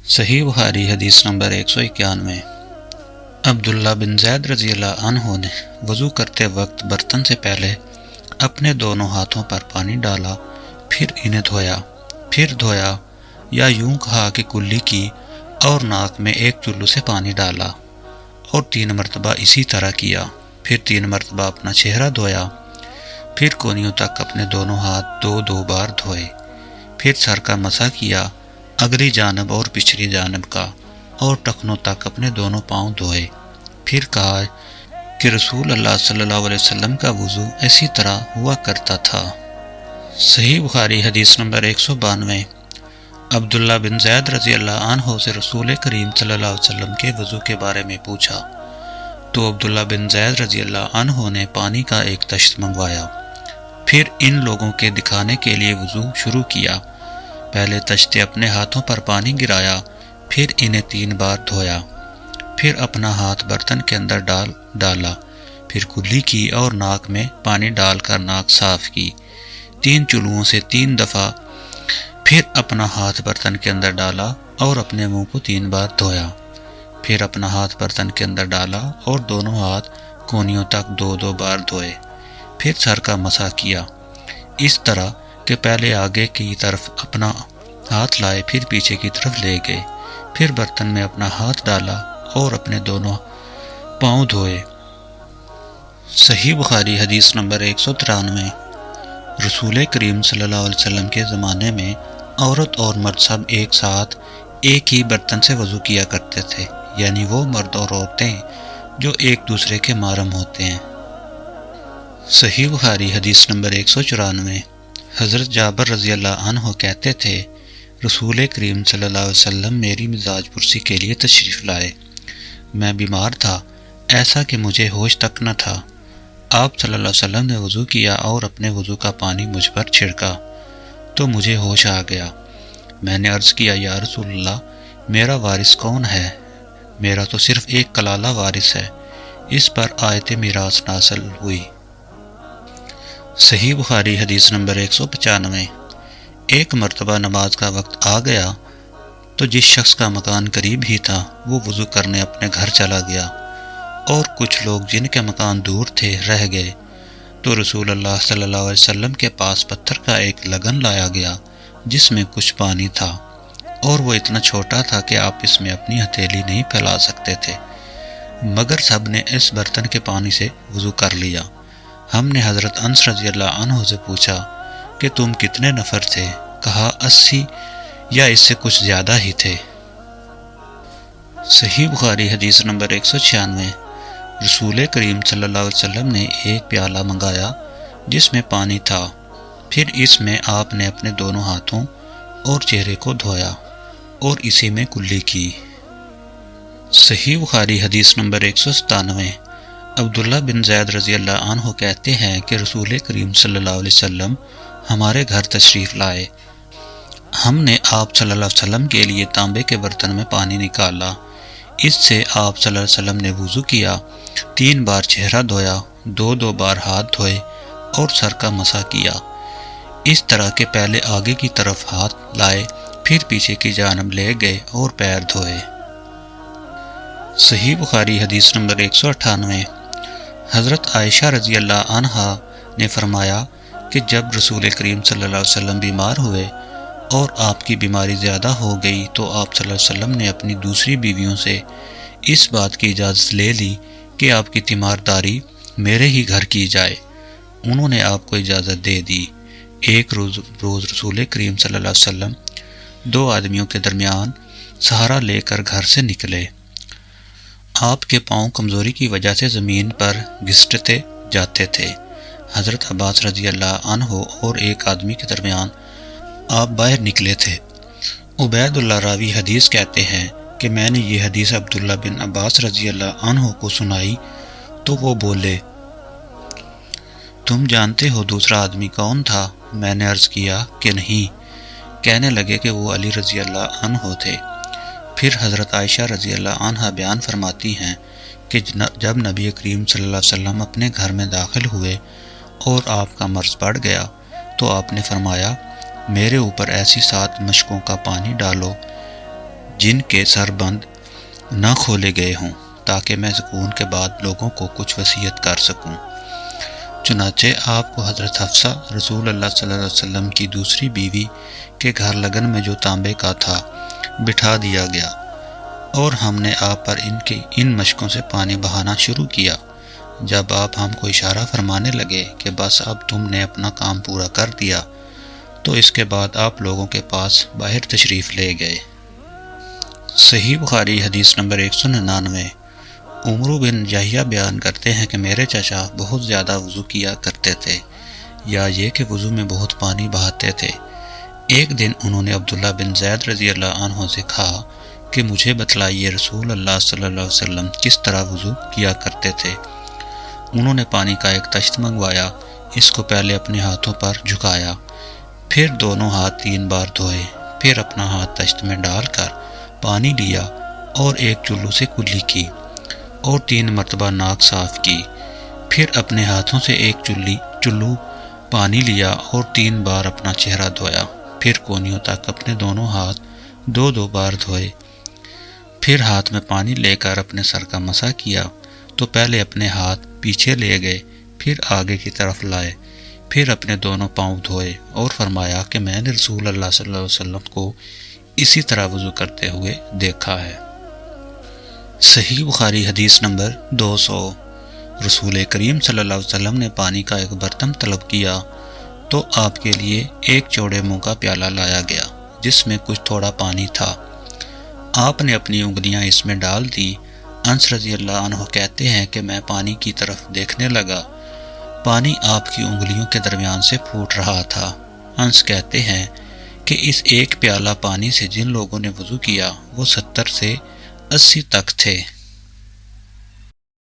صحیح بخاری حدیث نمبر 191۔ عبداللہ بن زید رضی اللہ عنہ نے وضو کرتے وقت برتن سے پہلے اپنے دونوں ہاتھوں پر پانی ڈالا، پھر انہیں دھویا یا یوں کہا کہ کلی کی اور ناک میں ایک چلو سے پانی ڈالا اور 3 مرتبہ اسی طرح کیا، پھر 3 مرتبہ اپنا چہرہ دھویا، پھر کونیوں تک اپنے دونوں ہاتھ دو بار دھوئے، پھر سر کا مسح کیا، اگلی جانب اور پچھلی جانب کا، اور ٹخنوں تک اپنے دونوں پاؤں دھوئے، پھر کہا کہ رسول اللہ صلی اللہ علیہ وسلم کا وضو اسی طرح ہوا کرتا تھا۔ صحیح بخاری حدیث نمبر 192۔ عبداللہ بن زید رضی اللہ عنہ سے رسول کریم صلی اللہ علیہ وسلم کے وضو کے بارے میں پوچھا تو عبداللہ بن زید رضی اللہ عنہ نے پانی کا ایک تشت منگوایا، پھر ان لوگوں کے دکھانے کے لیے وضو شروع کیا۔ پہلے تشتے اپنے ہاتھوں پر پانی گرایا، پھر انہیں 3 بار دھویا، پھر اپنا ہاتھ برتن کے اندر ڈالا، پھر کلی کی اور ناک میں پانی ڈال کر ناک صاف کی 3 چلوؤں سے 3 دفعہ، پھر اپنا ہاتھ برتن کے اندر ڈالا اور اپنے منہ کو 3 بار دھویا، پھر اپنا ہاتھ برتن کے اندر ڈالا اور دونوں ہاتھ کونیوں تک 2 بار دھوئے، پھر سر کا مسح کیا، اس طرح کہ پہلے آگے کی طرف اپنا ہاتھ لائے، پھر پیچھے کی طرف لے گئے، پھر برتن میں اپنا ہاتھ ڈالا اور اپنے دونوں پاؤں دھوئے۔ صحیح بخاری حدیث نمبر 193۔ رسول کریم صلی اللہ علیہ وسلم کے زمانے میں عورت اور مرد سب ایک ساتھ ایک ہی برتن سے وضو کیا کرتے تھے، یعنی وہ مرد اور عورتیں جو ایک دوسرے کے محرم ہوتے ہیں۔ صحیح بخاری حدیث نمبر 194۔ حضرت جابر رضی اللہ عنہ کہتے تھے رسول کریم صلی اللہ علیہ وسلم میری مزاج پرسی کے لیے تشریف لائے، میں بیمار تھا، ایسا کہ مجھے ہوش تک نہ تھا۔ آپ صلی اللہ علیہ وسلم نے وضو کیا اور اپنے وضو کا پانی مجھ پر چھڑکا تو مجھے ہوش آ گیا۔ میں نے عرض کیا یا رسول اللہ، میرا وارث کون ہے؟ میرا تو صرف ایک کلالہ وارث ہے۔ اس پر آیت میراث نازل ہوئی۔ صحیح بخاری حدیث نمبر 195۔ ایک مرتبہ نماز کا وقت آ گیا تو جس شخص کا مکان قریب ہی تھا وہ وضو کرنے اپنے گھر چلا گیا، اور کچھ لوگ جن کے مکان دور تھے رہ گئے، تو رسول اللہ صلی اللہ علیہ وسلم کے پاس پتھر کا ایک لگن لایا گیا جس میں کچھ پانی تھا، اور وہ اتنا چھوٹا تھا کہ آپ اس میں اپنی ہتھیلی نہیں پھیلا سکتے تھے، مگر سب نے اس برتن کے پانی سے وضو کر لیا۔ ہم نے حضرت انس رضی اللہ عنہ سے پوچھا کہ تم کتنے نفر تھے؟ کہا 80 یا اس سے کچھ زیادہ ہی تھے۔ صحیح بخاری حدیث نمبر 196۔ رسول کریم صلی اللہ علیہ وسلم نے ایک پیالہ منگایا جس میں پانی تھا، پھر اس میں آپ نے اپنے دونوں ہاتھوں اور چہرے کو دھویا اور اسی میں کلی کی۔ صحیح بخاری حدیث نمبر 197۔ عبداللہ بن زید رضی اللہ عنہ کہتے ہیں کہ رسول کریم صلی اللہ علیہ وسلم ہمارے گھر تشریف لائے، ہم نے آپ صلی اللہ علیہ وسلم کے لیے تانبے کے برتن میں پانی نکالا، اس سے آپ صلی اللہ علیہ وسلم نے وضو کیا، 3 بار چہرہ دھویا، 2 بار ہاتھ دھوئے اور سر کا مسح کیا، اس طرح کہ پہلے آگے کی طرف ہاتھ لائے، پھر پیچھے کی جانب لے گئے اور پیر دھوئے۔ صحیح بخاری حدیث نمبر 198۔ حضرت عائشہ رضی اللہ عنہا نے فرمایا کہ جب رسول کریم صلی اللہ علیہ وسلم بیمار ہوئے اور آپ کی بیماری زیادہ ہو گئی تو آپ صلی اللہ علیہ وسلم نے اپنی دوسری بیویوں سے اس بات کی اجازت لے لی کہ آپ کی تیمارداری میرے ہی گھر کی جائے۔ انہوں نے آپ کو اجازت دے دی۔ ایک روز رسول کریم صلی اللہ علیہ وسلم 2 آدمیوں کے درمیان سہارا لے کر گھر سے نکلے۔ آپ کے پاؤں کمزوری کی وجہ سے زمین پر گھسٹتے جاتے تھے۔ حضرت عباس رضی اللہ عنہ اور ایک آدمی کے درمیان آپ باہر نکلے تھے۔ عبید اللہ راوی حدیث کہتے ہیں کہ میں نے یہ حدیث عبداللہ بن عباس رضی اللہ عنہ کو سنائی تو وہ بولے تم جانتے ہو دوسرا آدمی کون تھا؟ میں نے عرض کیا کہ نہیں۔ کہنے لگے کہ وہ علی رضی اللہ عنہ تھے۔ پھر حضرت عائشہ رضی اللہ عنہ بیان فرماتی ہیں کہ جب نبی کریم صلی اللہ علیہ وسلم اپنے گھر میں داخل ہوئے اور آپ کا مرض بڑھ گیا تو آپ نے فرمایا میرے اوپر ایسی 7 مشکوں کا پانی ڈالو جن کے سر بند نہ کھولے گئے ہوں، تاکہ میں سکون کے بعد لوگوں کو کچھ وصیت کر سکوں۔ چنانچہ آپ کو حضرت حفصہ رسول اللہ صلی اللہ علیہ وسلم کی دوسری بیوی کے گھر لگن میں جو تانبے کا تھا بٹھا دیا گیا، اور ہم نے آپ پر ان مشکوں سے پانی بہانا شروع کیا۔ جب آپ ہم کو اشارہ فرمانے لگے کہ بس اب تم نے اپنا کام پورا کر دیا، تو اس کے بعد آپ لوگوں کے پاس باہر تشریف لے گئے۔ صحیح بخاری حدیث نمبر 199۔ عمر بن یحییٰ بیان کرتے ہیں کہ میرے چچا بہت زیادہ وضو کیا کرتے تھے، یا یہ کہ وضو میں بہت پانی بہاتے تھے۔ ایک دن انہوں نے عبداللہ بن زید رضی اللہ عنہ سے کہا کہ مجھے بتلائیے رسول اللہ صلی اللہ علیہ وسلم کس طرح وضو کیا کرتے تھے۔ انہوں نے پانی کا ایک تشت منگوایا، اس کو پہلے اپنے ہاتھوں پر جھکایا، پھر دونوں ہاتھ 3 بار دھوئے، پھر اپنا ہاتھ تشت میں ڈال کر پانی لیا اور ایک چلو سے کلی کی اور 3 مرتبہ ناک صاف کی، پھر اپنے ہاتھوں سے ایک چلو پانی لیا اور 3 بار اپنا چہرہ دھویا، پھر کونیوں تک اپنے دونوں ہاتھ 2 بار دھوئے، پھر ہاتھ میں پانی لے کر اپنے سر کا مسح کیا، تو پہلے اپنے ہاتھ پیچھے لے گئے، پھر آگے کی طرف لائے، پھر اپنے دونوں پاؤں دھوئے اور فرمایا کہ میں نے رسول اللہ صلی اللہ علیہ وسلم کو اسی طرح وضو کرتے ہوئے دیکھا ہے۔ صحیح بخاری حدیث نمبر 200۔ رسول کریم صلی اللہ علیہ وسلم نے پانی کا ایک برتن طلب کیا تو آپ کے لیے ایک چوڑے منہ کا پیالہ لایا گیا جس میں کچھ تھوڑا پانی تھا۔ آپ نے اپنی انگلیاں اس میں ڈال دی۔ انس رضی اللہ عنہ کہتے ہیں کہ میں پانی کی طرف دیکھنے لگا، پانی آپ کی انگلیوں کے درمیان سے پھوٹ رہا تھا۔ انس کہتے ہیں کہ اس ایک پیالہ پانی سے جن لوگوں نے وضو کیا وہ 70 سے 80 تک تھے۔